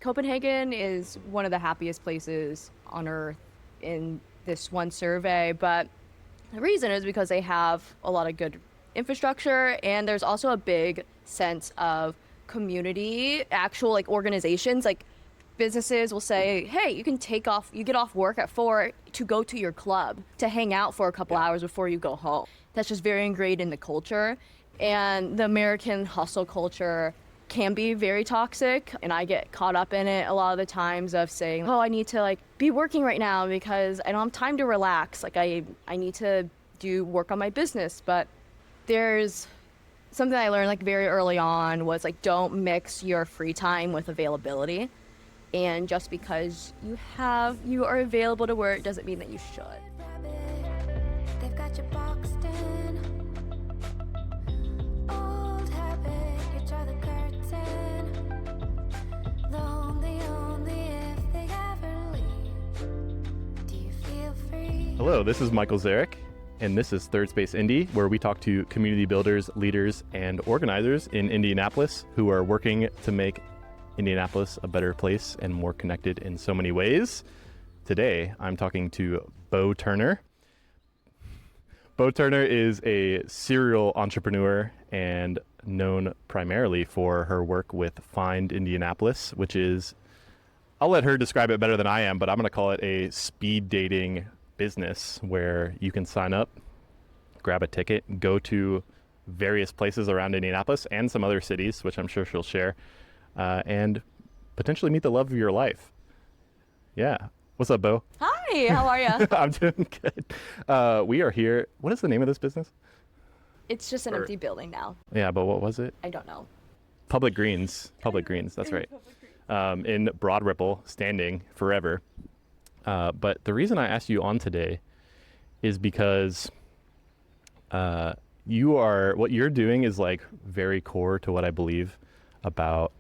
Copenhagen is one of the happiest places on earth in this one survey, but the reason is because they have a lot of good infrastructure, and there's also a big sense of community, actual like organizations, like businesses will say, hey, you get off work at 4 to go to your club to hang out for a couple hours before you go home. That's just very ingrained in the culture. And the American hustle culture can be very toxic, and I get caught up in it a lot of the times of saying, oh, I need to like be working right now because I don't have time to relax. Like I need to do work on my business. But there's something I learned like very early on was like, don't mix your free time with availability. And just because you are available to work doesn't mean that you should. They've got you boxed in. Old habit, you draw the curtain. Lonely only if they ever leave. Do you feel free? Hello, this is Michael Zarick, and this is Third Space Indy, where we talk to community builders, leaders, and organizers in Indianapolis who are working to make Indianapolis a better place and more connected in so many ways. Today, I'm talking to Bo Turner. Bo Turner is a serial entrepreneur and known primarily for her work with FIND Indianapolis, which is, I'll let her describe it better than I am, but I'm going to call it a speed dating business where you can sign up, grab a ticket, go to various places around Indianapolis and some other cities, which I'm sure she'll share, and potentially meet the love of your life. Yeah. What's up, Bo? Hi, how are you? I'm doing good. We are here. What is the name of this business? It's just an empty building now. Yeah, but what was it? I don't know. Public Greens. That's right. In Broad Ripple, standing forever. But the reason I asked you on today is because what you're doing is like very core to what I believe about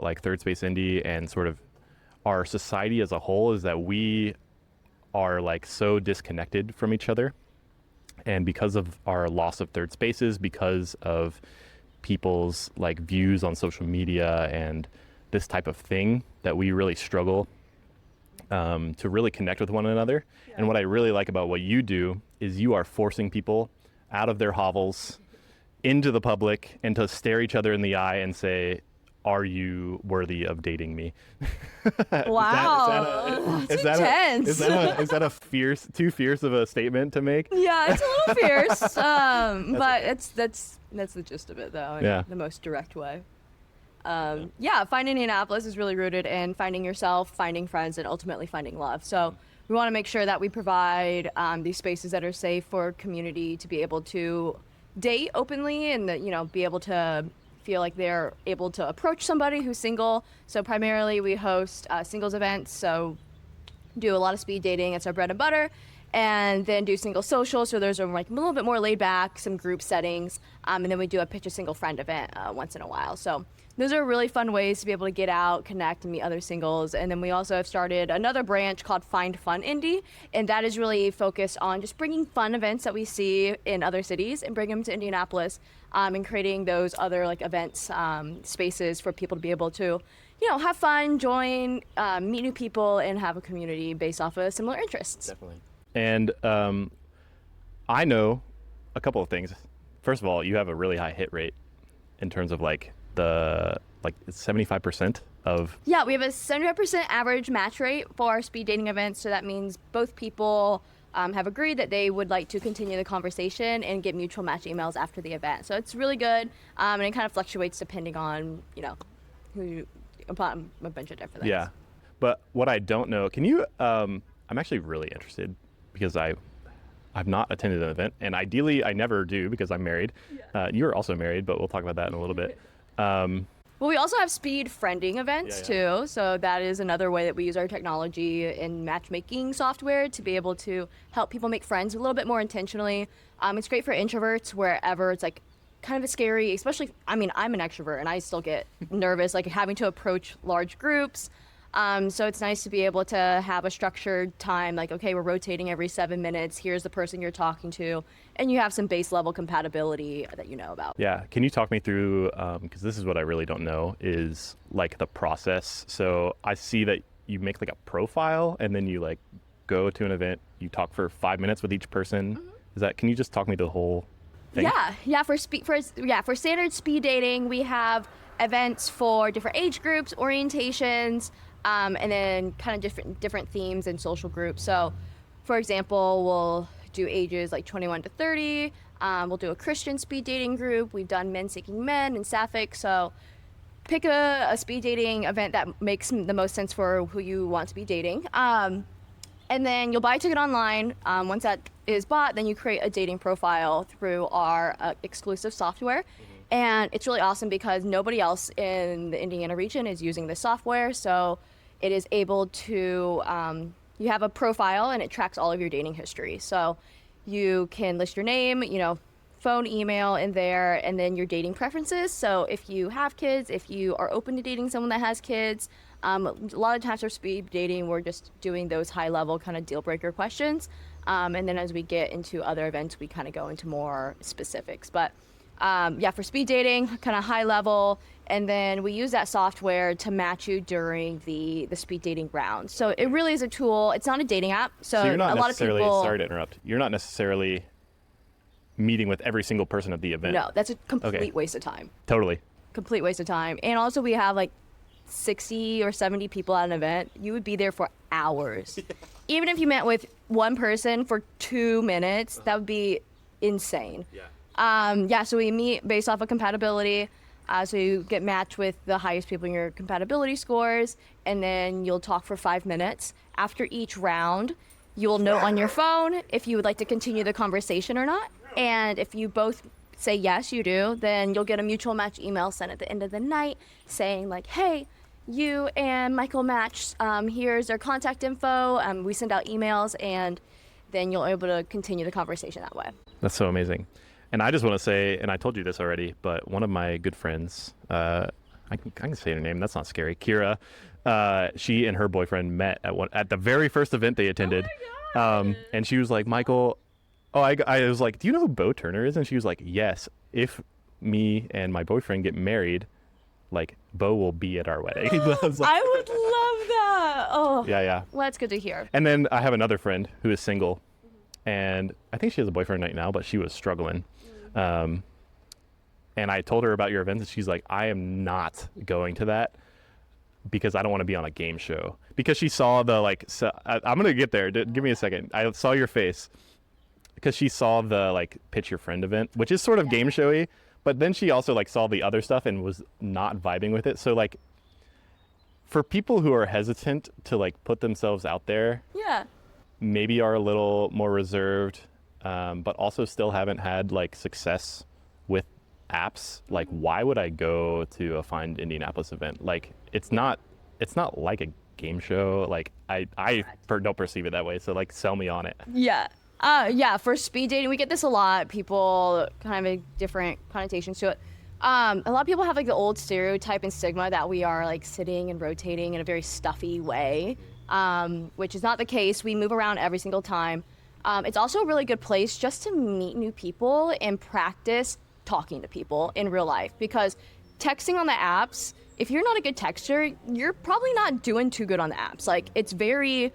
like Third Space Indy and sort of our society as a whole, is that we are like so disconnected from each other. And because of our loss of third spaces, because of people's like views on social media and this type of thing, that we really struggle to really connect with one another. Yeah. And what I really like about what you do is you are forcing people out of their hovels into the public and to stare each other in the eye and say, are you worthy of dating me? Wow. That's intense. Is that too fierce of a statement to make? Yeah, it's a little fierce. But that's the gist of it though, in the most direct way. Find Indianapolis is really rooted in finding yourself, finding friends, and ultimately finding love. So we want to make sure that we provide these spaces that are safe for community to be able to date openly and that, be able to feel like they're able to approach somebody who's single. So primarily we host singles events, so do a lot of speed dating. It's our bread and butter. And then do single social, so those are like a little bit more laid back, some group settings. And then we do a pitch a single friend event once in a while. So those are really fun ways to be able to get out, connect, and meet other singles. And then we also have started another branch called FIND Indy, and that is really focused on just bringing fun events that we see in other cities and bring them to Indianapolis, and creating those other like events, spaces for people to be able to, have fun, join, meet new people, and have a community based off of similar interests. Definitely. And I know a couple of things. First of all, you have a really high hit rate in terms of it's 75% of... Yeah, we have a 75% average match rate for our speed dating events. So that means both people have agreed that they would like to continue the conversation and get mutual match emails after the event. So it's really good. And it kind of fluctuates depending on, upon a bunch of different things. Yeah. But what I don't know, can you... I'm actually really interested because I've not attended an event, and ideally I never do because I'm married. Yeah. You're also married, but we'll talk about that in a little bit. Well, we also have speed friending events too. So that is another way that we use our technology in matchmaking software to be able to help people make friends a little bit more intentionally. It's great for introverts wherever it's like kind of a scary, especially, I'm an extrovert and I still get nervous, like having to approach large groups. So it's nice to be able to have a structured time, like, okay, we're rotating every 7 minutes. Here's the person you're talking to. And you have some base level compatibility that you know about. Yeah. Can you talk me through, because this is what I really don't know, is like the process. So I see that you make like a profile and then you like go to an event, you talk for 5 minutes with each person. Can you just talk me the whole thing? Yeah. For standard speed dating, we have events for different age groups, orientations, and then kind of different themes and social groups. So, for example, we'll do ages like 21 to 30. We'll do a Christian speed dating group. We've done men seeking men and sapphic. So pick a speed dating event that makes the most sense for who you want to be dating. And then you'll buy a ticket online. Once that is bought, then you create a dating profile through our exclusive software. And it's really awesome because nobody else in the Indiana region is using this software. So it is able to, you have a profile and it tracks all of your dating history. So you can list your name, phone, email in there, and then your dating preferences. So if you have kids, if you are open to dating someone that has kids, a lot of times for speed dating, we're just doing those high level kind of deal breaker questions. And then as we get into other events, we kind of go into more specifics. But for speed dating, kind of high level. And then we use that software to match you during the speed dating round. So it really is a tool. It's not a dating app. So you're not a lot of people, sorry to interrupt. You're not necessarily meeting with every single person at the event. No, that's a complete waste of time. Totally. Complete waste of time. And also we have like 60 or 70 people at an event. You would be there for hours. Even if you met with one person for 2 minutes, that would be insane. So we meet based off of compatibility. So you get matched with the highest people in your compatibility scores, and then you'll talk for 5 minutes. After each round, you'll note on your phone if you would like to continue the conversation or not. And if you both say yes, you do, then you'll get a mutual match email sent at the end of the night saying like, hey, you and Michael matched. Here's our contact info. We send out emails, and then you'll be able to continue the conversation that way. That's so amazing. And I just want to say, and I told you this already, but one of my good friends, I can say her name, that's not scary, Kira, she and her boyfriend met at the very first event they attended. Oh my God. And she was like, Michael, I was like, do you know who Bo Turner is? And she was like, yes, if me and my boyfriend get married, like Bo will be at our wedding. I would love that. Oh, yeah. Well, that's good to hear. And then I have another friend who is single, and I think she has a boyfriend right now, but she was struggling. And I told her about your events, and she's like, I am not going to that because I don't want to be on a game show. Because she saw the I'm going to get there. Give me a second. I saw your face. Because she saw the pitch your friend event, which is sort of game showy, but then she also saw the other stuff and was not vibing with it. So for people who are hesitant to put themselves out there, maybe are a little more reserved, but also still haven't had success with apps, why would I go to a FIND Indianapolis event? It's not like a game show. I don't perceive it that way. So sell me on it. For speed dating, we get this a lot. People kind of have different connotations to it. A lot of people have the old stereotype and stigma that we are sitting and rotating in a very stuffy way, which is not the case. We move around every single time. It's also a really good place just to meet new people and practice talking to people in real life, because texting on the apps, if you're not a good texter, you're probably not doing too good on the apps. It's very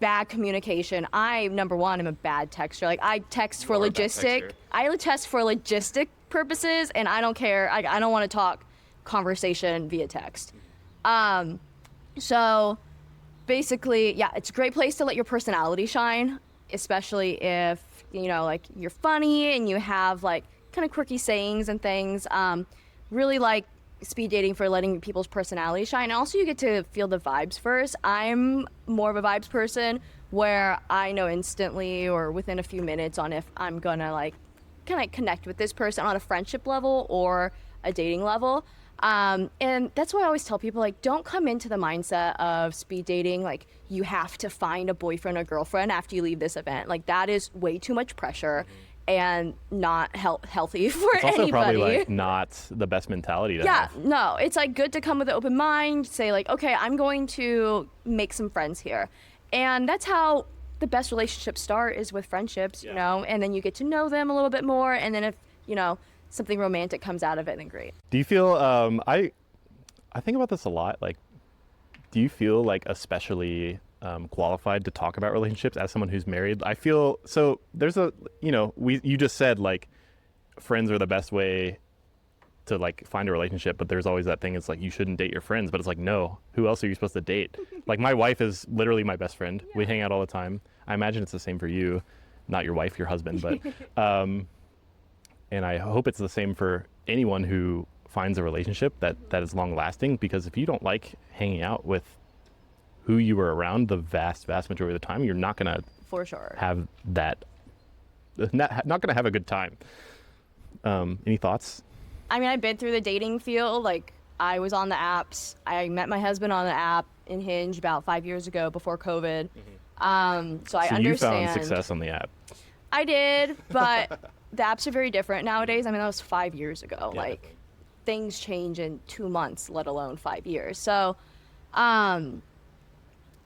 bad communication. Number one, I'm a bad texter. I text for logistic purposes, and I don't care. I don't want to talk conversation via text. So basically, it's a great place to let your personality shine, especially if you're funny and you have kind of quirky sayings and things. Really like speed dating for letting people's personality shine. And also you get to feel the vibes first. I'm more of a vibes person where I know instantly or within a few minutes on if I'm gonna kind of connect with this person on a friendship level or a dating level. And that's why I always tell people, don't come into the mindset of speed dating you have to find a boyfriend or girlfriend after you leave this event. That is way too much pressure. and not healthy for It's also anybody. probably like not the best mentality to have. No, it's like good to come with an open mind, say like, okay, I'm going to make some friends here. And that's how the best relationships start, is with friendships, you know, and then you get to know them a little bit more. And then if, you know, something romantic comes out of it, then great. Do you feel, I think about this a lot. Like, do you feel like especially qualified to talk about relationships as someone who's married? I feel, so there's a, you know, you just said like friends are the best way to like find a relationship, but there's always that thing, it's like you shouldn't date your friends, but it's like, no, who else are you supposed to date? Like my wife is literally my best friend. We hang out all the time. I imagine it's the same for you, not your wife, your husband, but and I hope it's the same for anyone who finds a relationship that is long lasting, because if you don't like hanging out with who you were around the vast majority of the time, you're not gonna for sure have that, not gonna have a good time. Any thoughts? I mean, I've been through the dating field. Like, I was on the apps. I met my husband on the app in Hinge about 5 years ago, before COVID. So I understand. You found success on the app. I did, but the apps are very different nowadays. I mean, that was 5 years ago. Yeah, like, definitely. Things change in 2 months, let alone 5 years. So,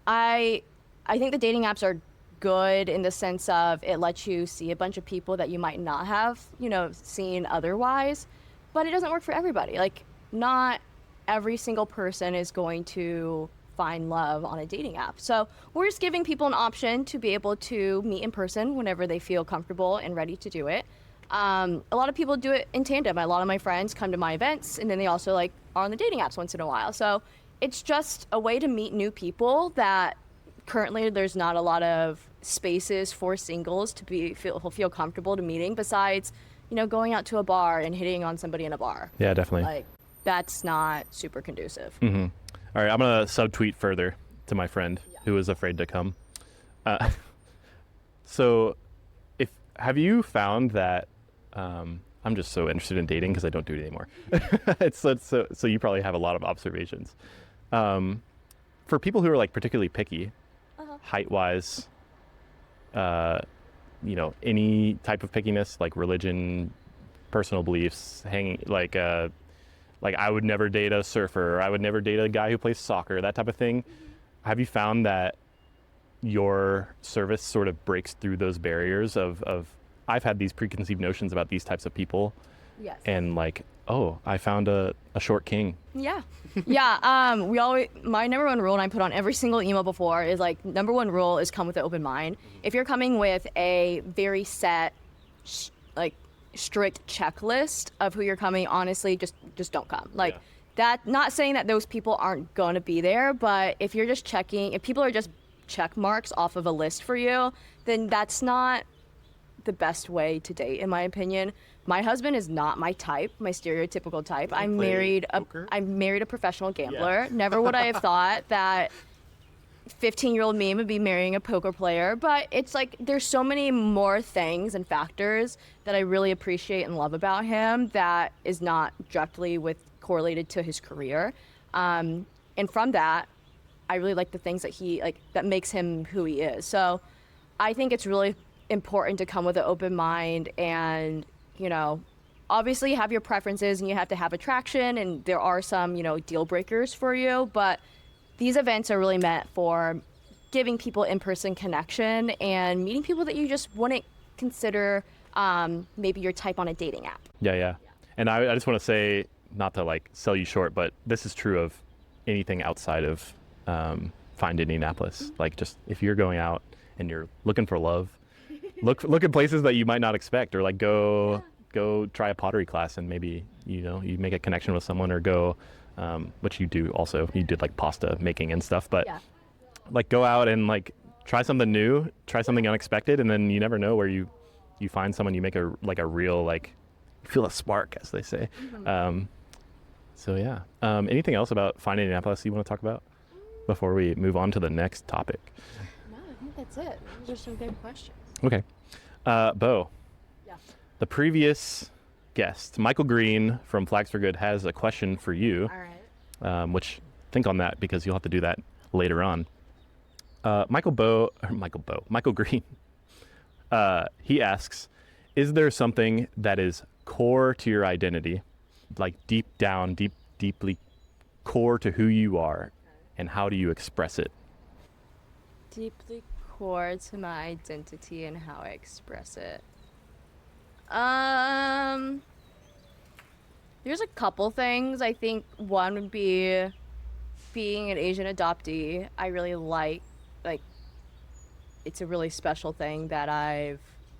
I think the dating apps are good in the sense of it lets you see a bunch of people that you might not have, you know, seen otherwise, but it doesn't work for everybody. Like, not every single person is going to find love on a dating app. So we're just giving people an option to be able to meet in person whenever they feel comfortable and ready to do it. A lot of people do it in tandem. A lot of my friends come to my events, and then they also like are on the dating apps once in a while. So it's just a way to meet new people that currently there's not a lot of spaces for singles to feel comfortable to meeting, besides, you know, going out to a bar and hitting on somebody in a bar. Yeah, definitely. Like, that's not super conducive. Mm-hmm. All right, I'm gonna subtweet further to my friend who was afraid to come. So, have you found that? I'm just so interested in dating because I don't do it anymore. So you probably have a lot of observations. For people who are like particularly picky, height-wise, you know, any type of pickiness, like religion, personal beliefs, like I would never date a surfer, or I would never date a guy who plays soccer, that type of thing. Have you found that your service sort of breaks through those barriers of I've had these preconceived notions about these types of people, Yes. and like, oh, I found a short king. Yeah. My number one rule, and I put on every single email before, is like, number one rule is come with an open mind. If you're coming with a very set, strict checklist of who you're coming, honestly, just don't come. Like, that, not saying that those people aren't going to be there, but if you're just checking, if people are just check marks off of a list for you, then that's not the best way to date, in my opinion. My husband is not my type, my stereotypical type. I married a professional gambler. Yeah. Never would I have thought that 15-year-old me would be marrying a poker player. But it's like, there's so many more things and factors that I really appreciate and love about him that is not directly correlated to his career. And from that, I really like the things that that makes him who he is. So I think it's really important to come with an open mind, and, you know, obviously have your preferences and you have to have attraction, and there are some, you know, deal breakers for you, but these events are really meant for giving people in-person connection and meeting people that you just wouldn't consider maybe your type on a dating app. Yeah. And I just want to say, not to like sell you short, but this is true of anything outside of FIND Indianapolis. Like, just if you're going out and you're looking for love, look at places that you might not expect, or like go try a pottery class and maybe, you know, you make a connection with someone, or go, which you do also, you did like pasta making and stuff, but like go out and like try something new, try something unexpected, and then you never know where you find someone, you make a real, like, feel a spark, as they say. So yeah. Anything else about FIND Indianapolis you want to talk about before we move on to the next topic? No, I think that's it. Those are some good questions. Okay. Bo, the previous guest, Michael Green from Flags for Good, has a question for you. All right. Which, think on that, because you'll have to do that later on. Michael Green, he asks, is there something that is core to your identity, like deep down, deeply core to who you are, and how do you express it? Deeply core to my identity and how I express it. There's a couple things. I think one would be being an Asian adoptee. I really like it's a really special thing that I've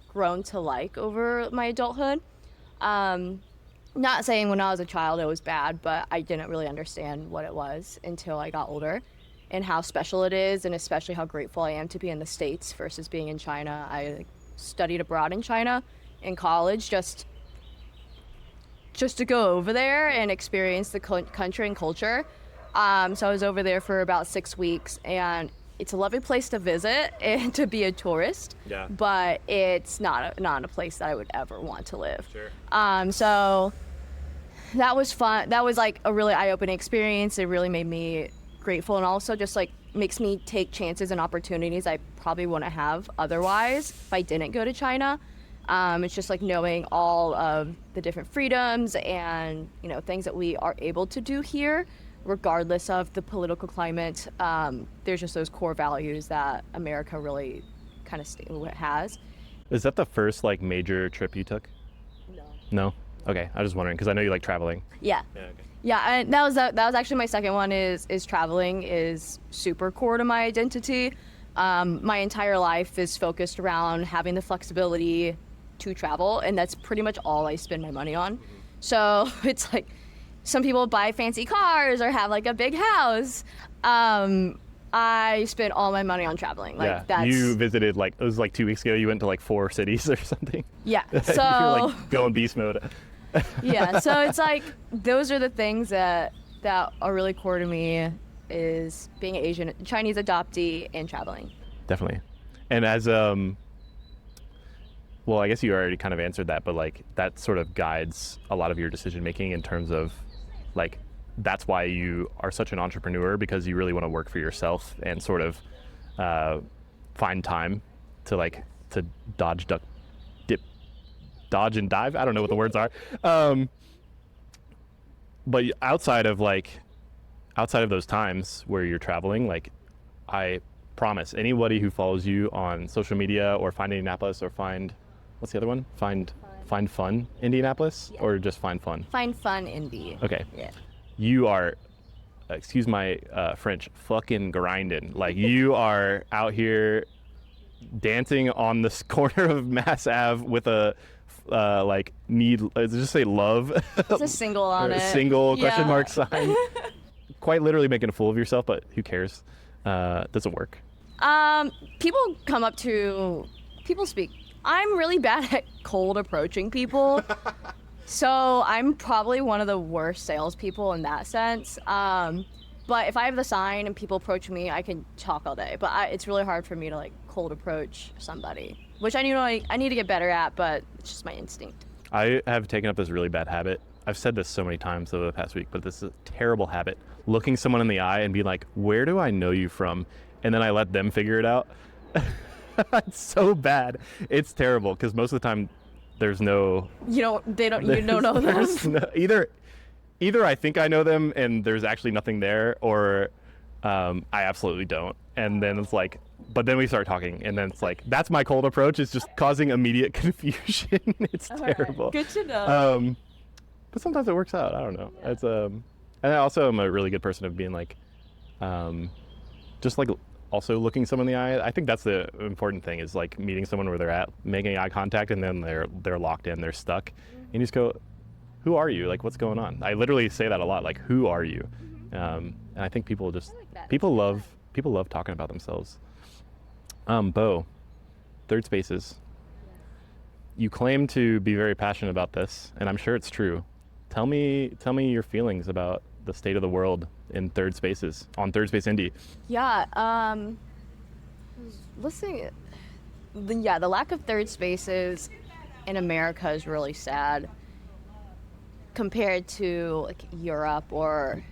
grown to like over my adulthood. Not saying when I was a child it was bad, but I didn't really understand what it was until I got older and how special it is, and especially how grateful I am to be in the States versus being in China. I studied abroad in China in college just to go over there and experience the country and culture. So I was over there for about 6 weeks, and it's a lovely place to visit and to be a tourist. Yeah. But it's not a place that I would ever want to live. Sure. So that was fun. That was like a really eye-opening experience. It really made me grateful, and also just like makes me take chances and opportunities I probably wouldn't have otherwise if I didn't go to China. It's just like knowing all of the different freedoms and, you know, things that we are able to do here, regardless of the political climate. There's just those core values that America really kind of has. Is that the first like major trip you took? No. No? Okay, I was just wondering because I know you like traveling. Yeah. Yeah. Okay. Yeah, and that was actually my second one. Is traveling is super core to my identity. My entire life is focused around having the flexibility to travel, and that's pretty much all I spend my money on. So it's like some people buy fancy cars or have like a big house. I spend all my money on traveling. Like Yeah. that's You visited like it was like 2 weeks ago. You went to like 4 cities or something. yeah. You're So like going beast mode. yeah, so it's like those are the things that are really core to me, is being an Asian Chinese adoptee and traveling. Definitely. And as well, I guess you already kind of answered that, but like that sort of guides a lot of your decision making in terms of like that's why you are such an entrepreneur, because you really want to work for yourself and sort of find time to dodge and dive. I don't know what the words are. But outside of those times where you're traveling, like I promise anybody who follows you on social media or FIND Indianapolis or what's the other one? Find Fun Indianapolis, yeah. Or just Find Fun? Find Fun Indy. Okay. Yeah. You are, excuse my French, fucking grinding. Like you are out here dancing on this corner of Mass Ave with a just say love. It's a single on it. Single question mark sign. Quite literally making a fool of yourself, but who cares? Doesn't work. People speak. I'm really bad at cold approaching people. So I'm probably one of the worst salespeople in that sense. But if I have the sign and people approach me, I can talk all day. But it's really hard for me to like cold approach somebody, which I need to get better at, but it's just my instinct. I have taken up this really bad habit. I've said this so many times over the past week, but this is a terrible habit. Looking someone in the eye and being like, where do I know you from? And then I let them figure it out. It's so bad. It's terrible because most of the time there's no... You don't know them. Either I think I know them and there's actually nothing there, or I absolutely don't. And then it's like, but then we start talking, and then it's like, that's my cold approach. It's just causing immediate confusion. It's terrible. Right. Good to know. But sometimes it works out. I don't know. Yeah. It's and I also am a really good person of being like, just like also looking someone in the eye. I think that's the important thing, is like meeting someone where they're at, making eye contact, and then they're locked in, they're stuck, and you just go, who are you? Like, what's going on? I literally say that a lot, like, who are you? And I think people love talking about themselves. Bo, Third Spaces. You claim to be very passionate about this, and I'm sure it's true. Tell me your feelings about the state of the world in Third Spaces, on Third Space Indy. Yeah, listening, the lack of third spaces in America is really sad compared to like Europe, or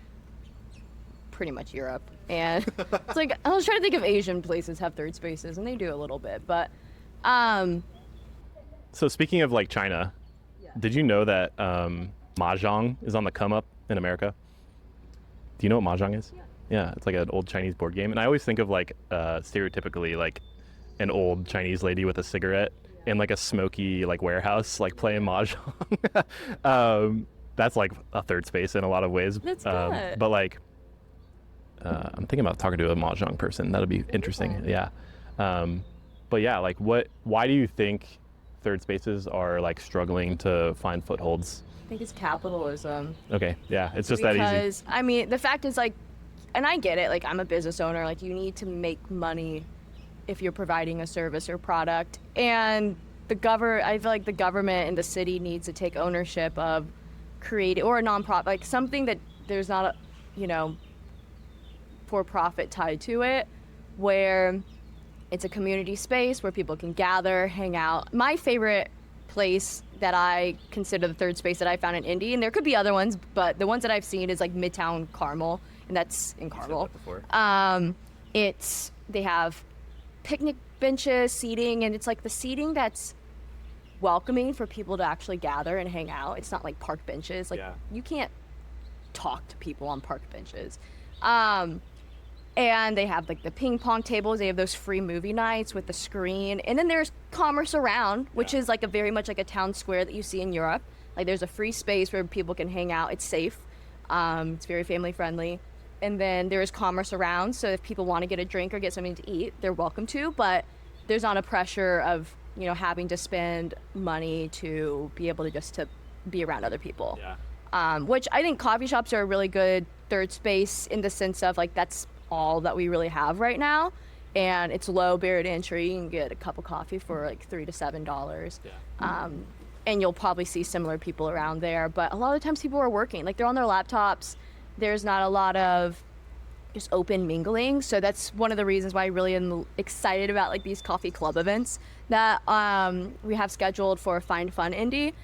pretty much Europe. And it's like, I was trying to think of Asian places have third spaces, and they do a little bit, but So speaking of like China, did you know that mahjong is on the come up in America? Do you know what mahjong is? Yeah, it's like an old Chinese board game, and I always think of like stereotypically like an old Chinese lady with a cigarette in like a smoky like warehouse like playing mahjong. That's like a third space in a lot of ways. That's good. But like I'm thinking about talking to a mahjong person. That'll be interesting. Yeah. But yeah, like why do you think third spaces are like struggling to find footholds? I think it's capitalism. Okay, yeah, it's just that easy. Because, I mean, the fact is, like, and I get it, like, I'm a business owner, like, you need to make money if you're providing a service or product. And I feel like the government and the city needs to take ownership of creating, or a nonprofit, like, something that there's not a, you know, for profit tied to it, where it's a community space where people can gather, hang out. My favorite place that I consider the third space that I found in Indy, and there could be other ones, but the ones that I've seen is like Midtown Carmel, and that's in Carmel. They have picnic benches, seating, and it's like the seating that's welcoming for people to actually gather and hang out. It's not like park benches. Like you can't talk to people on park benches. And they have like the ping pong tables. They have those free movie nights with the screen. And then there's Commerce Around, which is like a very much like a town square that you see in Europe. Like there's a free space where people can hang out. It's safe. It's very family friendly. And then there's Commerce Around. So if people want to get a drink or get something to eat, they're welcome to. But there's not a pressure of, you know, having to spend money to be able to just to be around other people. Which I think coffee shops are a really good third space in the sense of like that's all that we really have right now, and it's low barrier to entry. You can get a cup of coffee for like $3 to $7. And you'll probably see similar people around there, but a lot of times people are working, like they're on their laptops. There's not a lot of just open mingling, so that's one of the reasons why I really am excited about like these coffee club events that we have scheduled for FIND Indy.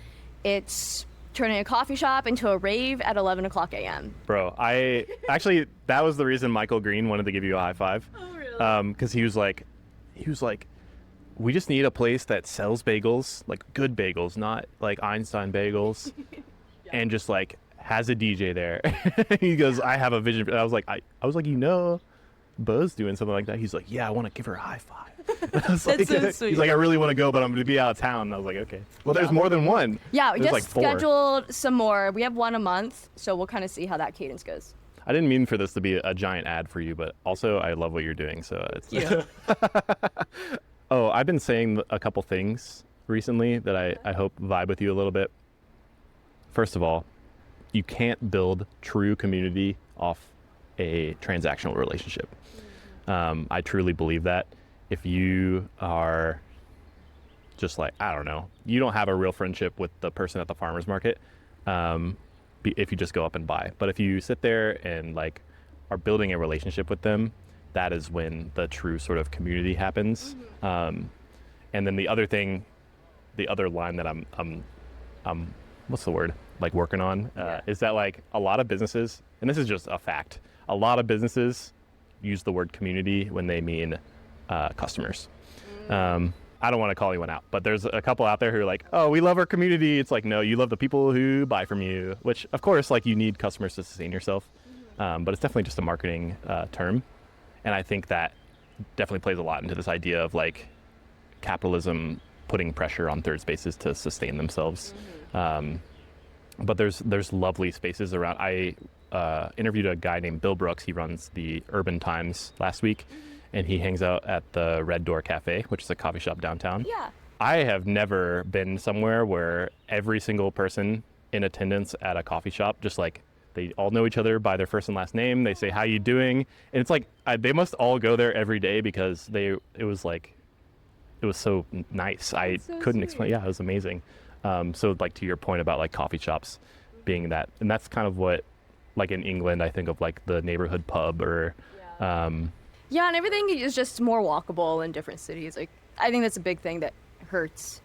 It's turning a coffee shop into a rave at 11 o'clock a.m. Bro, that was the reason Michael Green wanted to give you a high five. Oh, really? Because he was like, we just need a place that sells bagels, like good bagels, not like Einstein bagels, and just like has a DJ there. He goes, I have a vision. I was like, you know, Buzz doing something like that. He's like, yeah, I want to give her a high five. I was like, so sweet. He's like, I really want to go, but I'm going to be out of town. And I was like, okay. Well, there's more than one. Yeah, we there's just like 4. scheduled some more. We have one a month, so we'll kind of see how that cadence goes. I didn't mean for this to be a giant ad for you, but also I love what you're doing. So it's. Oh, I've been saying a couple things recently that I hope vibe with you a little bit. First of all, you can't build true community off a transactional relationship. I truly believe that. If you are just like, I don't know, you don't have a real friendship with the person at the farmer's market, if you just go up and buy. But if you sit there and like are building a relationship with them, that is when the true sort of community happens. And then the other line that I'm what's the word? Like working on is that like a lot of businesses, and this is just a fact, a lot of businesses use the word community when they mean customers. I don't want to call anyone out, but there's a couple out there who are like, oh, we love our community. It's like, no, you love the people who buy from you, which of course, like you need customers to sustain yourself. But it's definitely just a marketing term. And I think that definitely plays a lot into this idea of like capitalism putting pressure on third spaces to sustain themselves. But there's lovely spaces around. I interviewed a guy named Bill Brooks. He runs the Urban Times last week, and he hangs out at the Red Door Cafe, which is a coffee shop downtown. Yeah. I have never been somewhere where every single person in attendance at a coffee shop just like they all know each other by their first and last name. They say, how you doing? And it's like they must all go there every day because it was so nice. I couldn't explain. Yeah, it was amazing. So like to your point about like coffee shops being that, and that's kind of what like in England I think of like the neighborhood pub or yeah, and everything is just more walkable in different cities. Like I think that's a big thing that hurts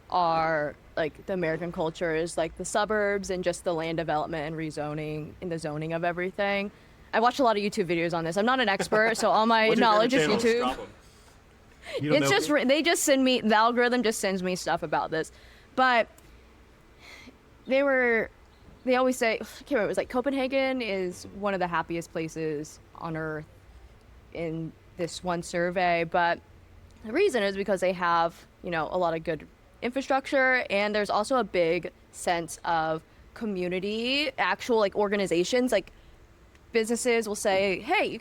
our like the American culture is like the suburbs and just the land development and rezoning and the zoning of everything. I watch a lot of YouTube videos on this. I'm not an expert, so all my knowledge is YouTube. You don't It's know just me? they just send me, the algorithm just sends me stuff about this, but they always say, I can't remember, it was like Copenhagen is one of the happiest places on earth in this one survey, but the reason is because they have, you know, a lot of good infrastructure, and there's also a big sense of community, actual like organizations, like businesses will say, hey, you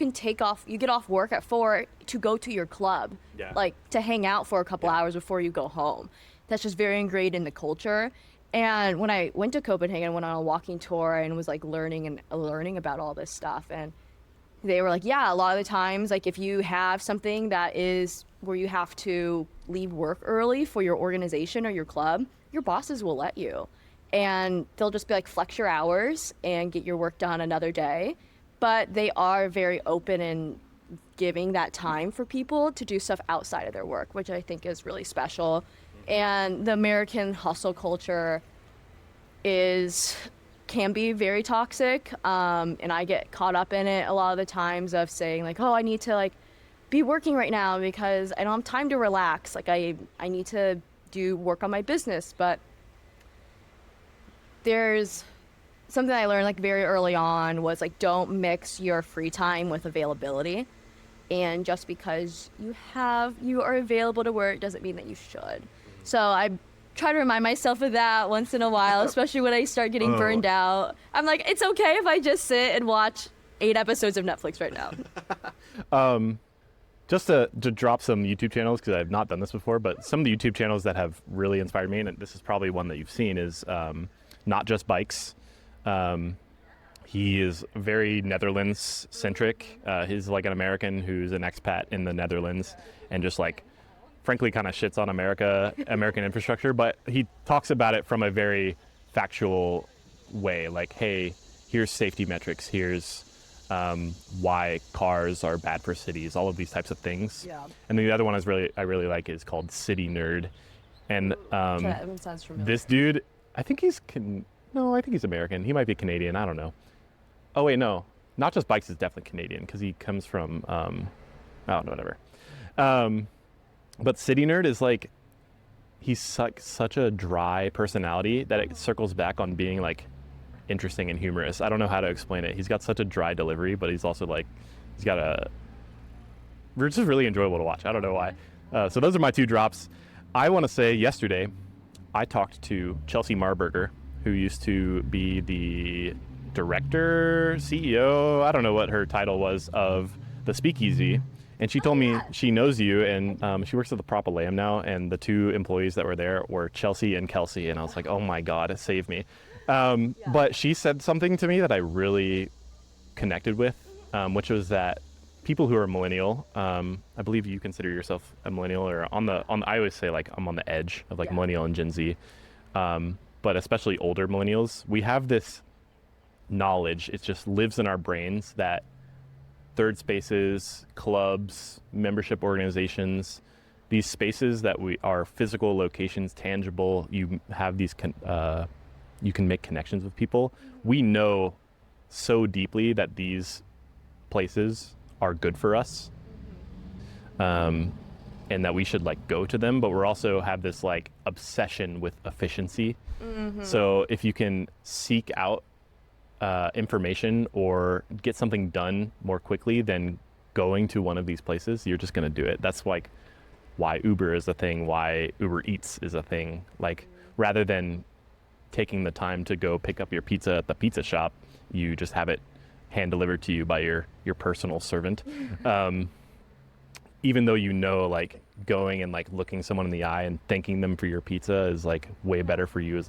get off work at 4 to go to your club, like to hang out for a couple hours before you go home. That's just very ingrained in the culture. And when I went to Copenhagen, I went on a walking tour and was like learning about all this stuff. And they were like, yeah, a lot of the times, like if you have something that is where you have to leave work early for your organization or your club, your bosses will let you. And they'll just be like, flex your hours and get your work done another day. But they are very open in giving that time for people to do stuff outside of their work, which I think is really special. And the American hustle culture can be very toxic, and I get caught up in it a lot of the times of saying like, oh, I need to like be working right now because I don't have time to relax. Like I need to do work on my business. But there's something I learned like very early on was like, don't mix your free time with availability. And just because you are available to work doesn't mean that you should. So I try to remind myself of that once in a while, especially when I start getting burned out. I'm like, it's okay if I just sit and watch 8 episodes of Netflix right now. Just to drop some YouTube channels, because I've not done this before, but some of the YouTube channels that have really inspired me, and this is probably one that you've seen, is Not Just Bikes. He is very Netherlands-centric. He's like an American who's an expat in the Netherlands and just like, frankly, kind of shits on American infrastructure, but he talks about it from a very factual way. Like, hey, here's safety metrics. Here's why cars are bad for cities. All of these types of things. Yeah. And then the other one I really like is called City Nerd. And That sounds familiar. this dude, I think he's American. He might be Canadian. I don't know. Oh wait, no. Not Just Bikes is definitely Canadian because he comes from whatever. But City Nerd is like, he's such a dry personality that it circles back on being like interesting and humorous. I don't know how to explain it. He's got such a dry delivery, but he's also like, we're just really enjoyable to watch. I don't know why. So those are my 2 drops. I want to say yesterday, I talked to Chelsea Marburger, who used to be the director, CEO, I don't know what her title was, of the Speakeasy. And she told me she knows you, and she works at the Propileum now, and the 2 employees that were there were Chelsea and Kelsey, and I was like, oh my God, save me. But she said something to me that I really connected with, which was that people who are millennial, I believe you consider yourself a millennial, or I always say like I'm on the edge of like millennial and Gen Z, but especially older millennials, we have this knowledge, it just lives in our brains, that third spaces, clubs, membership organizations, these spaces that are physical locations, tangible, you have these, you can make connections with people. We know so deeply that these places are good for us, and that we should like go to them, but we're also have this like obsession with efficiency. So if you can seek out information or get something done more quickly than going to one of these places, you're just going to do it. That's like why Uber is a thing, why Uber Eats is a thing. Like, rather than taking the time to go pick up your pizza at the pizza shop, you just have it hand delivered to you by your personal servant. Even though you know, like, going and like looking someone in the eye and thanking them for your pizza is like way better for you as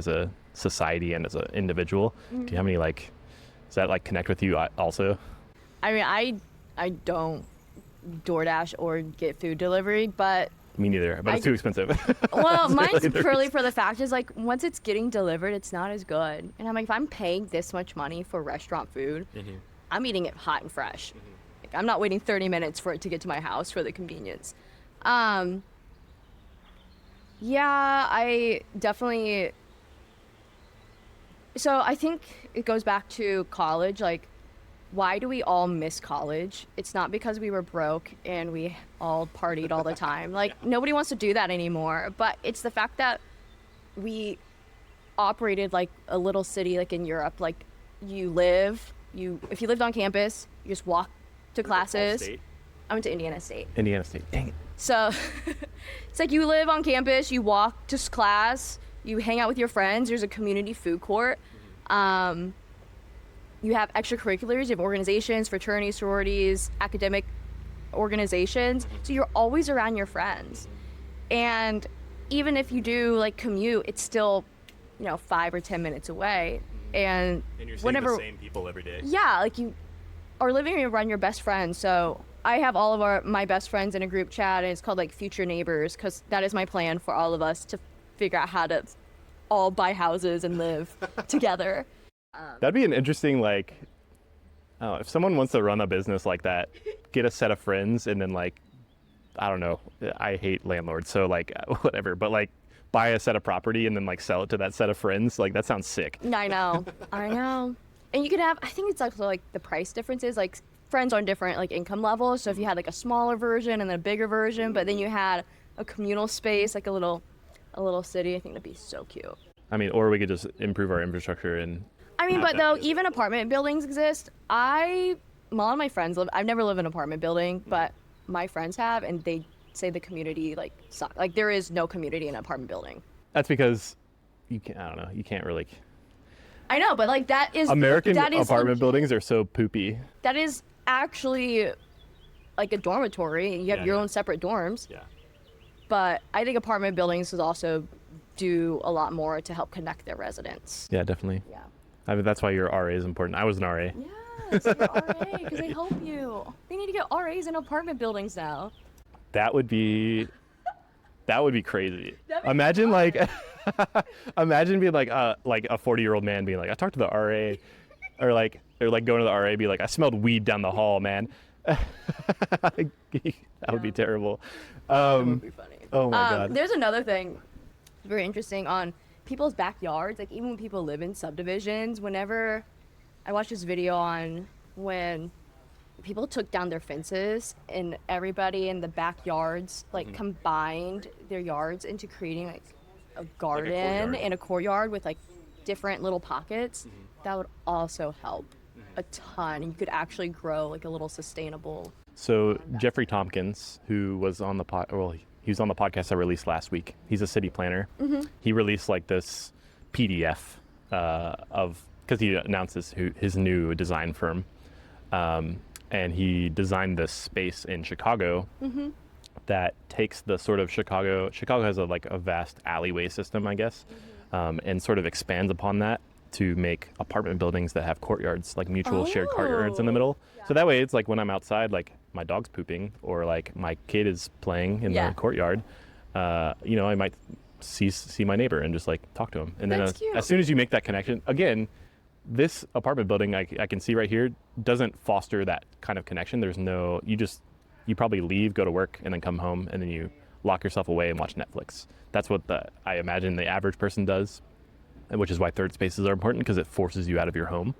a society and as an individual. Do you have any like, does that like connect with you also? I mean, I don't DoorDash or get food delivery, but me neither, but it's too expensive. Well, mine's purely for the fact is like, once it's getting delivered, it's not as good. And I'm like, if I'm paying this much money for restaurant food, I'm eating it hot and fresh. Like, I'm not waiting 30 minutes for it to get to my house for the convenience. Yeah, I definitely. So I think it goes back to college. Like, why do we all miss college? It's not because we were broke and we all partied all the time. Like, nobody wants to do that anymore. But it's the fact that we operated like a little city, like in Europe. Like, if you lived on campus, you just walk to classes. I went to Indiana State. Indiana State, dang it. So it's like you live on campus, you walk to class, you hang out with your friends. There's a community food court. You have extracurriculars, you have organizations, fraternities, sororities, academic organizations. So you're always around your friends. And even if you do like commute, it's still, 5 or 10 minutes away. And you're seeing the same people every day. Yeah, like you are living around your best friends. So I have all of my best friends in a group chat, and it's called like Future Neighbors, because that is my plan for all of us to figure out how to all buy houses and live together. That'd be an interesting, like, if someone wants to run a business like that, get a set of friends and then, like, I don't know, I hate landlords, so, like, whatever, but, like, buy a set of property and then, like, sell it to that set of friends. Like, that sounds sick. I know. And you could have, I think it's also, like, the price differences, like, friends on different, like, income levels. So if you had, like, a smaller version and then a bigger version, but then you had a communal space, like a little city, I think that'd be so cute. I mean, or we could just improve our infrastructure and... But though, even apartment buildings exist. A lot of my friends I've never lived in an apartment building, but my friends have, and they say the community, like, sucks. Like, there is no community in an apartment building. That's because you can't really... I know, but, like, American apartment buildings are so poopy. That is actually, like, a dormitory. You have your own separate dorms. Yeah. But I think apartment buildings would also do a lot more to help connect their residents. Yeah, definitely. Yeah. I mean, that's why your RA is important. I was an RA. Yes, you're RA, because they help you. They need to get RAs in apartment buildings now. That would be crazy. Imagine like, imagine being like a 40-year-old man being like, I talked to the RA, or like going to the RA, be like, I smelled weed down the hall, man. That would be terrible. That would be funny. Oh my God. There's another thing very interesting on people's backyards. Like, even when people live in subdivisions, whenever I watched this video on when people took down their fences and everybody in the backyards like combined their yards into creating like a garden and a courtyard with like different little pockets, that would also help a ton. You could actually grow like a little sustainable. So Jeffrey Tompkins, who was on the he was on the podcast I released last week. He's a city planner. He released like this PDF because he announced his new design firm. And he designed this space in Chicago that takes the sort of Chicago has a vast alleyway system, I guess, and sort of expands upon that to make apartment buildings that have courtyards, like mutual shared courtyards in the middle. Yeah. So that way it's like when I'm outside, like my dog's pooping or like my kid is playing in the courtyard, I might see my neighbor and just like talk to him. And then as soon as you make that connection, again, this apartment building I can see right here doesn't foster that kind of connection. There's no, you probably leave, go to work, and then come home, and then you lock yourself away and watch Netflix. That's what I imagine the average person does, which is why third spaces are important, because it forces you out of your home.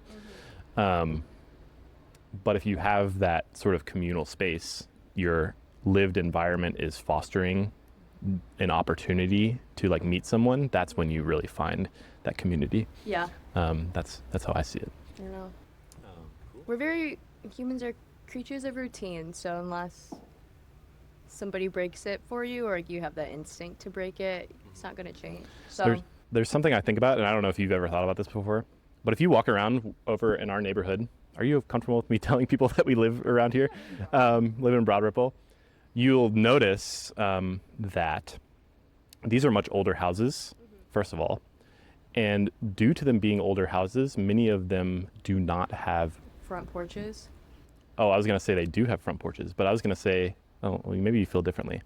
But if you have that sort of communal space, your lived environment is fostering an opportunity to like meet someone. That's when you really find that community. Yeah. That's how I see it. I know. Cool. Humans are creatures of routine, so unless somebody breaks it for you or you have that instinct to break it, it's not going to change. So there's something I think about, and I don't know if you've ever thought about this before, but if you walk around over in our neighborhood, are you comfortable with me telling people that we live around here, live in Broad Ripple? You'll notice that these are much older houses, first of all. And due to them being older houses, many of them do not have front porches. Oh, I was going to say they do have front porches, but I was going to say, maybe you feel differently.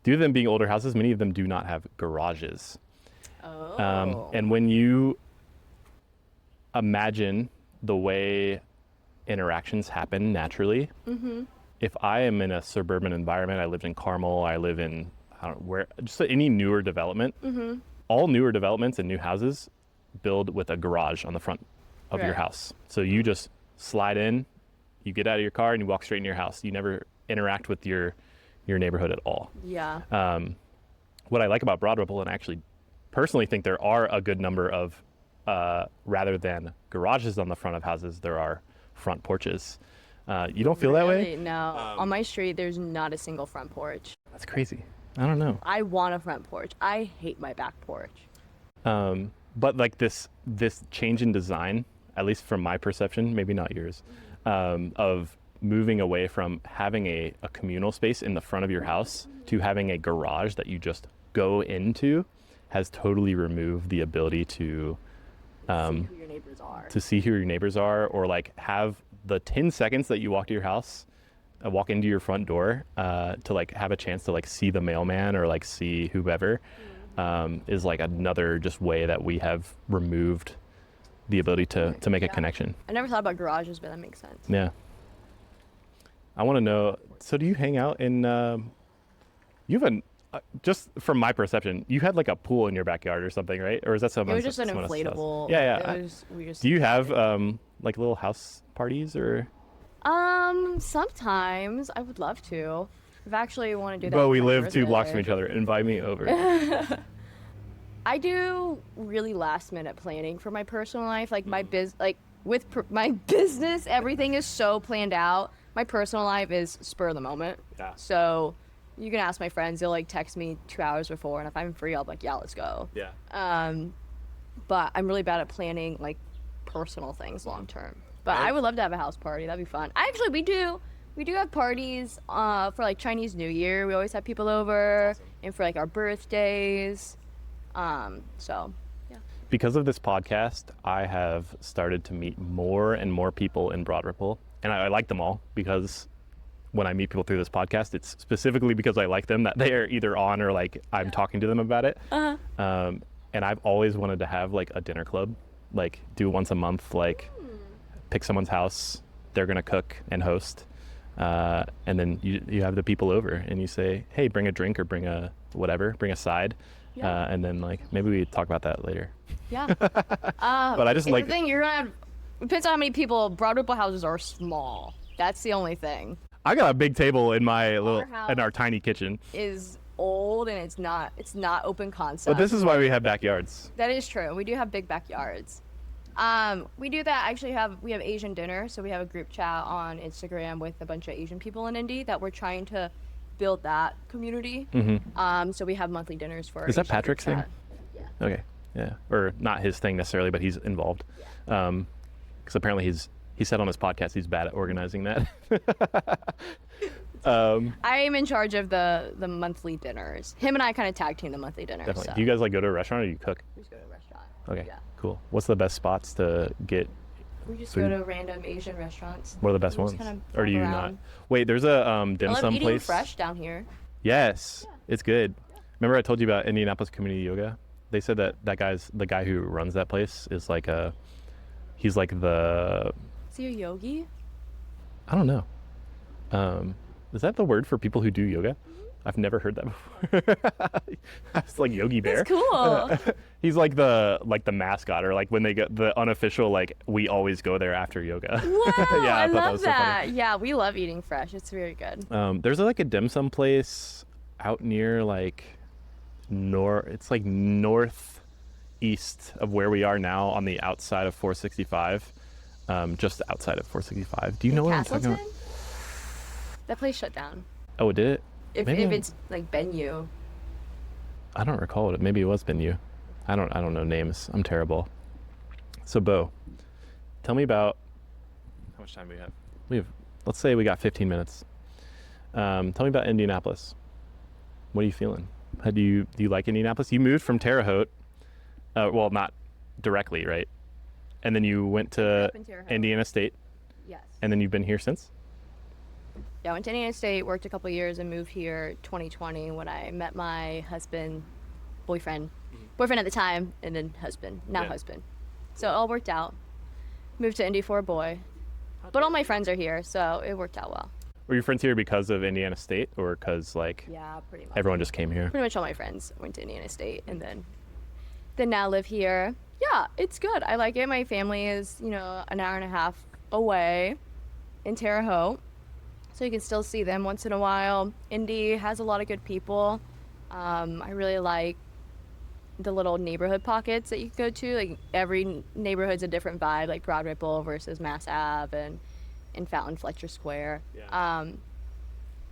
Due to them being older houses, many of them do not have garages. Oh. And when you imagine the way interactions happen naturally, if I am in a suburban environment, I lived in Carmel, I live in, just any newer development, all newer developments and new houses build with a garage on the front of your house. So you just slide in, You get out of your car and you walk straight into your house. You never interact with your neighborhood at all. Yeah. What I like about Broad Ripple, and I actually personally think there are a good number of, rather than garages on the front of houses, there are front porches. You don't feel that way? No. On my street, there's not a single front porch. That's crazy. I don't know. I want a front porch. I hate my back porch. But like this change in design, at least from my perception, maybe not yours, of moving away from having a communal space in the front of your house to having a garage that you just go into, has totally removed the ability to See who your neighbors are. to see who your neighbors are, or like have the 10 seconds that you walk to your house, walk into your front door, to like have a chance to like see the mailman or like see whoever, is like another just way that we have removed the ability to make a connection. I never thought about garages, but that makes sense. Yeah. I want to know, so do you hang out in, you have just from my perception, you had like a pool in your backyard or something, right? Or is that someone? It was just an inflatable. Yeah. Do you have like little house parties or? Sometimes I would love to. I've actually want to do that. But for we my live 2 birthday. blocks from each other. Invite me over. I do really last minute planning for my personal life. Like my my business, everything is so planned out. My personal life is spur of the moment. Yeah. So you can ask my friends. They'll like text me 2 hours before, and if I'm free, I'll be like, yeah, let's go. Yeah. But I'm really bad at planning like personal things long term. But I would love to have a house party. That'd be fun. Actually, we do have parties for like Chinese New Year. We always have people over, and for like our birthdays. So yeah. Because of this podcast, I have started to meet more and more people in Broad Ripple, and I like them all because when I meet people through this podcast, it's specifically because I like them that they are either on or like I'm talking to them about it. And I've always wanted to have like a dinner club, like do once a month, like pick someone's house, they're gonna cook and host, and then you have the people over and you say, hey, bring a drink or bring a whatever, bring a side. Yeah. And then like maybe we talk about that later. Yeah. But I just like the thing you're gonna have, depends on how many people. Broad Ripple houses are small. That's the only thing. I got a big table in my house our tiny kitchen. Is old and it's not open concept. But this is why we have backyards. That is true. We do have big backyards. We do that. Actually, we have Asian dinner, so we have a group chat on Instagram with a bunch of Asian people in Indy that we're trying to build that community. So we have monthly dinners for. Is that Asian Patrick's group thing? chat. Yeah. Okay. Yeah. Or not his thing necessarily, but he's involved. Because apparently he said on his podcast he's bad at organizing that. I am in charge of the monthly dinners. Him and I kind of tag team the monthly dinners. Definitely. So. Do you guys like go to a restaurant or do you cook? We just go to a restaurant. Okay. Yeah. Cool. What's the best spots to get? We just food? go to random Asian restaurants. What are the best We ones? just kind of Or do you flop not? around. Wait, there's a dim I love sum eating place. fresh down here. Yes, it's good. Remember I told you about Indianapolis Community Yoga? They said that the guy who runs that place is like he's like the, Is he a yogi? I don't know. Is that the word for people who do yoga? I've never heard that before. It's like Yogi Bear. That's cool. He's like the mascot, or like when they get the unofficial, like we always go there after yoga. Wow, Yeah, I thought that love was so funny. Yeah, we love eating fresh. It's very good. There's like a dim sum place out near like it's like northeast of where we are now on the outside of 465, just outside of 465. Do you know what I'm talking about? Castleton? That place shut down. Oh, it did it? If Maybe it's like Benue. I don't recall it. Maybe it was Benue. I don't know names. I'm terrible. So Bo, tell me about how much time we have. Let's say we got 15 minutes. Tell me about Indianapolis. What are you feeling? Do you like Indianapolis? You moved from Terre Haute. Well, not directly, right? And then you went to Up in Terre Haute. Indiana State, Yes. and then you've been here since? Yeah, I went to Indiana State, worked a couple years, and moved here 2020 when I met my boyfriend at the time, and then husband, Yeah. husband. So it all worked out. Moved to Indy for a boy. But all my friends are here, so it worked out well. Were your friends here because of Indiana State, or because like Yeah, pretty much. everyone just came here? Pretty much all my friends went to Indiana State, and then now live here. Yeah, it's good. I like it. My family is, an hour and a half away. in Terre Haute, so you can still see them once in a while. Indy has a lot of good people. I really like the little neighborhood pockets that you can go to. Like every neighborhood's a different vibe, like Broad Ripple versus Mass Ave and Fountain Fletcher Square. Yeah.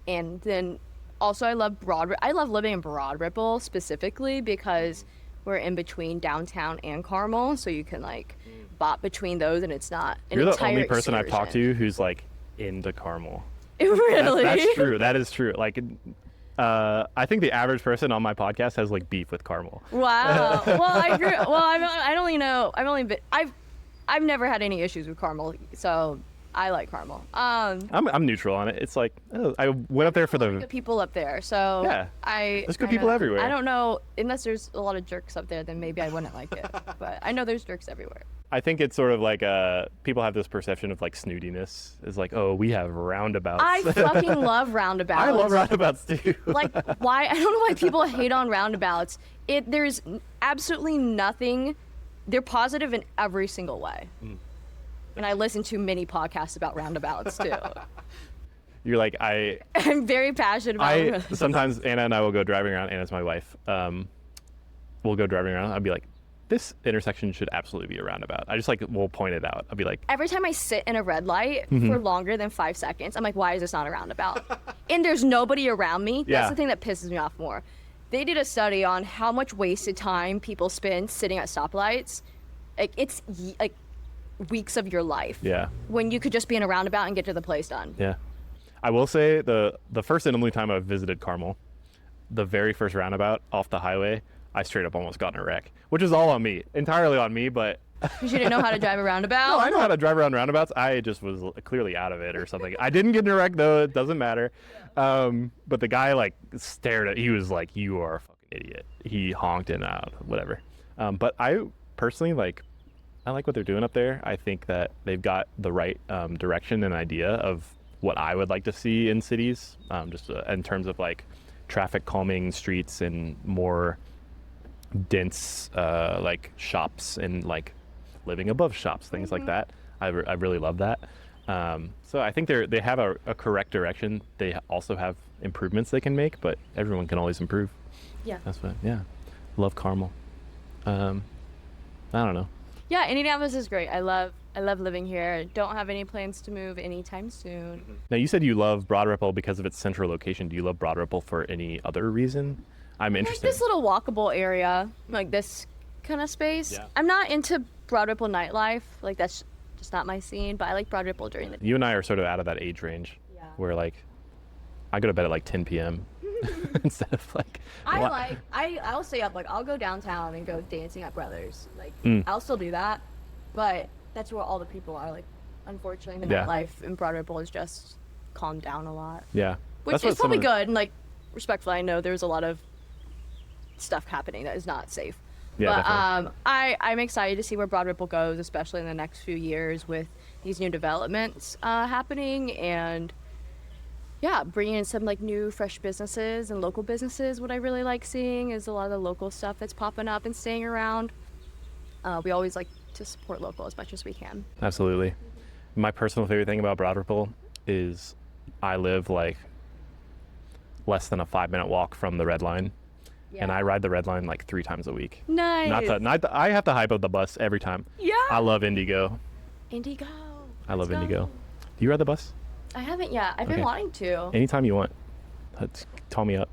And then also I love living in Broad Ripple specifically because we're in between downtown and Carmel, so you can like bop between those, and it's not an You're the entire only person I've talked excursion. to who's like into Carmel. Really? That's true. That is true. Like, I think the average person on my podcast has like beef with Carmel. Wow. Well, I agree. Well, I only know. I've never had any issues with Carmel, so I like Carmel. I'm neutral on it. It's like, oh, I went up there for Good the. people up there, so Yeah. There's good I people know- everywhere. I don't know, unless there's a lot of jerks up there, then maybe I wouldn't like it. But I know there's jerks everywhere. I think it's sort of like people have this perception of like snootiness. It's like, oh, we have roundabouts. I fucking love roundabouts. I love roundabouts too. Like, why? I don't know why people hate on roundabouts. There's absolutely nothing. They're positive in every single way. And I listen to many podcasts about roundabouts too. You're like, I'm very passionate about it. Sometimes Anna and I will go driving around. Anna's my wife. We'll go driving around. I'll be like, this intersection should absolutely be a roundabout. I just like will point it out. I'll be like, Every time I sit in a red light for longer than 5 seconds, I'm like, why is this not a roundabout? And there's nobody around me. Yeah. That's the thing that pisses me off more. They did a study on how much wasted time people spend sitting at stoplights. Like, it's like weeks of your life. yeah, When you could just be in a roundabout and get to the place done. yeah. I will say the first and only time I've visited Carmel, the very first roundabout off the highway, I straight up almost got in a wreck, which is all on me, entirely on me. But Because you didn't know how to drive a roundabout. no, I know how to drive around roundabouts. I just was clearly out of it or something. I didn't get in a wreck though. It doesn't matter. But the guy like stared at. He was like, "You are a fucking idiot." He honked and whatever. But I personally I like what they're doing up there. I think that they've got the right direction and idea of what I would like to see in cities, just in terms of like traffic calming streets and more dense like shops and like living above shops, things like that. I really love that. So I think they have a correct direction. They also have improvements they can make, but everyone can always improve. Yeah. That's what. Yeah, love Carmel. I don't know. Yeah, Indianapolis is great. I love living here. Don't have any plans to move anytime soon. Now you said you love Broad Ripple because of its central location. Do you love Broad Ripple for any other reason? I'm Like interested. this little walkable area, like this kind of space. Yeah. I'm not into Broad Ripple nightlife. Like that's just not my scene. But I like Broad Ripple during the day. You and I are sort of out of that age range Yeah. where like I go to bed at like 10 p.m. instead of like. I'll stay up. Like I'll go downtown and go dancing at Brothers. Like Mm. I'll still do that. But that's where all the people are. Like unfortunately, the Yeah. nightlife in Broad Ripple is just calmed down a lot. Yeah. Which That's what is probably some of good. And like respectfully, I know there's a lot of stuff happening that is not safe. Yeah, but definitely. I'm excited to see where Broad Ripple goes, especially in the next few years with these new developments happening, and yeah, bringing in some like new fresh businesses and local businesses. What I really like seeing is a lot of the local stuff that's popping up and staying around. We always like to support local as much as we can. Absolutely. My personal favorite thing about Broad Ripple is I live like less than a 5-minute walk from the Red Line, and I ride the Red Line like 3 times a week. Nice. I have to hype up the bus every time. Yeah. I love Indigo. Indigo. I love Let's go. Indigo. Do you ride the bus? I haven't yet. I've Okay. been wanting to. Anytime you want. Call me up.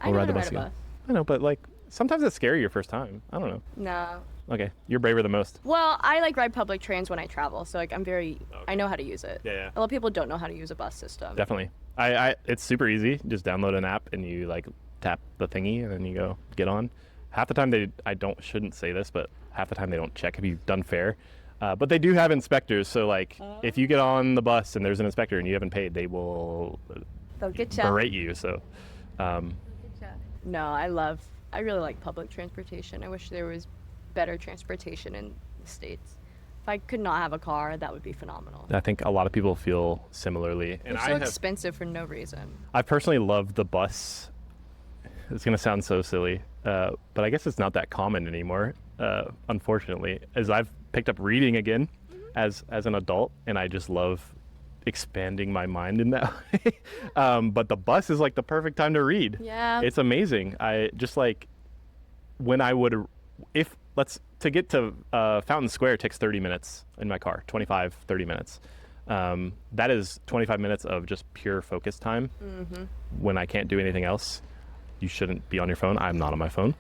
I We'll know ride the how to bus ride a again. I know, but like sometimes it's scary your first time. I don't know. No. Okay, you're braver than most. Well, I like ride public trains when I travel, so like I know how to use it. Yeah. A lot of people don't know how to use a bus system. Definitely. It's super easy. Just download an app and you like tap the thingy and then you go get on. Half the time shouldn't say this, but half the time they don't check if you've done fare. But they do have inspectors, so like if you get on the bus and there's an inspector and you haven't paid, they will They'll get you. berate you. So No, I really like public transportation. I wish there was better transportation in the States. If I could not have a car, that would be phenomenal. I think a lot of people feel similarly. And They're so expensive for no reason. I personally love the bus. It's gonna sound so silly, but I guess it's not that common anymore. Unfortunately, as I've picked up reading again as an adult, and I just love expanding my mind in that way. But the bus is like the perfect time to read. Yeah. It's amazing. I just like when I would, to get to Fountain Square takes 30 minutes in my car, 25, 30 minutes. That is 25 minutes of just pure focus time. When I can't do anything else. You shouldn't be on your phone. I'm not on my phone.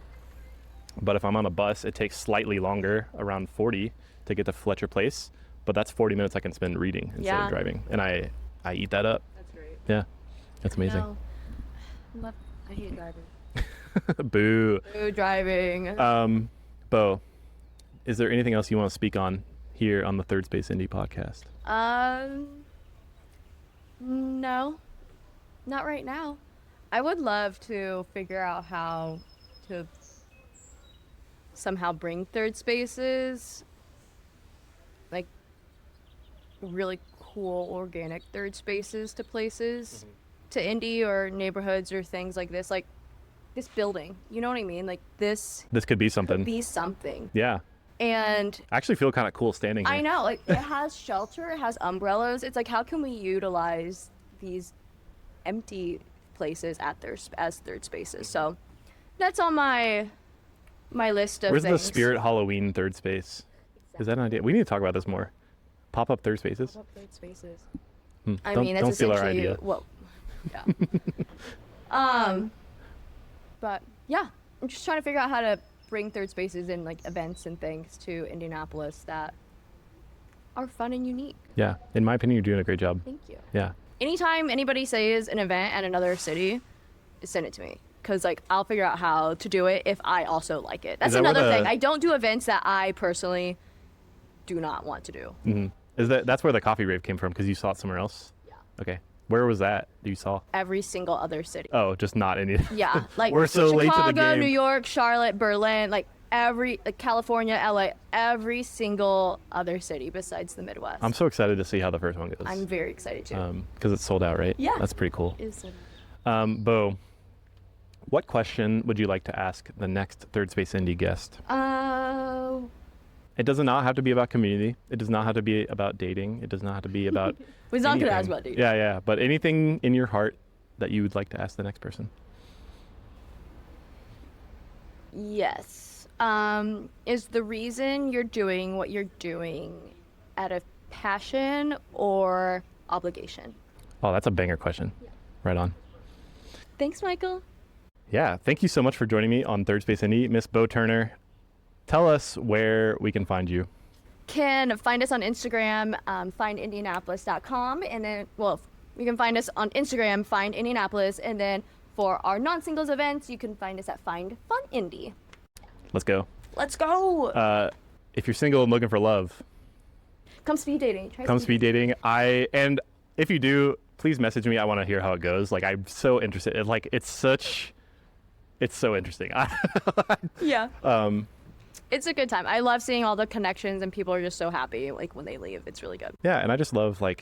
But if I'm on a bus, it takes slightly longer, around 40, to get to Fletcher Place. But that's 40 minutes I can spend reading instead of driving. And I eat that up. That's great. Yeah, that's amazing. I hate driving. Boo. Boo driving. Bo, is there anything else you want to speak on here on the Third Space Indy podcast? No, not right now. I would love to figure out how to somehow bring third spaces, like really cool organic third spaces to places, to Indy or neighborhoods or things like this. Like this building, you know what I mean? Like this could be something. Could be something. Yeah. And I actually feel kind of cool standing here. I know, like it has shelter, it has umbrellas. It's like, how can we utilize these empty places as third spaces? So that's on my list of Where's things. the Spirit Halloween third space? Exactly. Is that an idea? We need to talk about this more. Pop-up third spaces. Pop-up third spaces. I mean, that's steal our idea. Well, yeah. But yeah, I'm just trying to figure out how to bring third spaces in like events and things to Indianapolis that are fun and unique. Yeah, in my opinion, you're doing a great job. Thank you. Yeah. Anytime anybody says an event at another city, send it to me. Because like I'll figure out how to do it if I also like it. That's another thing. I don't do events that I personally do not want to do. Mm-hmm. That's where the coffee rave came from? Because you saw it somewhere else? Yeah. Okay. Where was that you saw? Every single other city. Oh, just not any. Yeah, like we're so late to the Chicago, game. New York, Charlotte, Berlin, like California, LA, every single other city besides the Midwest. I'm so excited to see how the first one goes. I'm very excited too. Because it's sold out, right? Yeah. That's pretty cool. It is sold out. Bo, what question would you like to ask the next Third Space Indy guest? It does not have to be about community. It does not have to be about dating. It does not have to be about It's not going to ask about dating. Yeah. But anything in your heart that you would like to ask the next person? Yes. Is the reason you're doing what you're doing out of passion or obligation? Oh, that's a banger question. Yeah. Right on. Thanks, Michael. Yeah, thank you so much for joining me on Third Space Indy. Miss Bo Turner, tell us where we can find you. Can find us on Instagram, findindianapolis.com, and then, well, you can find us on Instagram, Find Indianapolis, and then for our non-singles events, you can find us at Find Fun Indy. Let's go. Let's go. If you're single and looking for love, come speed dating. Come speed dating. And if you do, please message me. I want to hear how it goes. Like, I'm so interested. It's so interesting. Yeah. It's a good time. I love seeing all the connections and people are just so happy like when they leave. It's really good. Yeah, and I just love I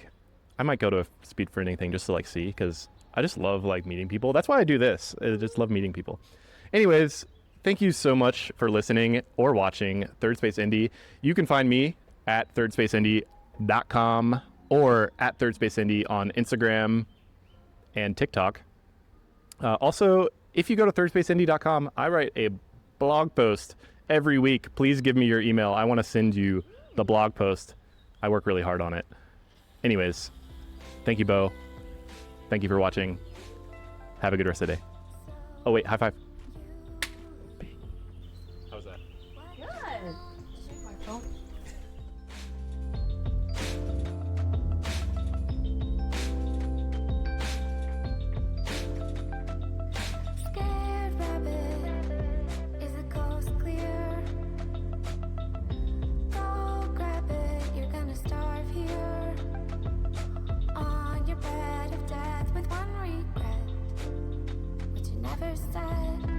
might go to a speed friending thing just to see, because I just love meeting people. That's why I do this. I just love meeting people. Anyways, thank you so much for listening or watching Third Space Indy. You can find me at thirdspaceindy.com or at Third Space Indy on Instagram and TikTok. Also, if you go to thirdspaceindy.com, I write a blog post every week. Please give me your email. I want to send you the blog post. I work really hard on it. Anyways, thank you, Bo. Thank you for watching. Have a good rest of the day. Oh, wait, high five. How was that? Good. Michael. Never said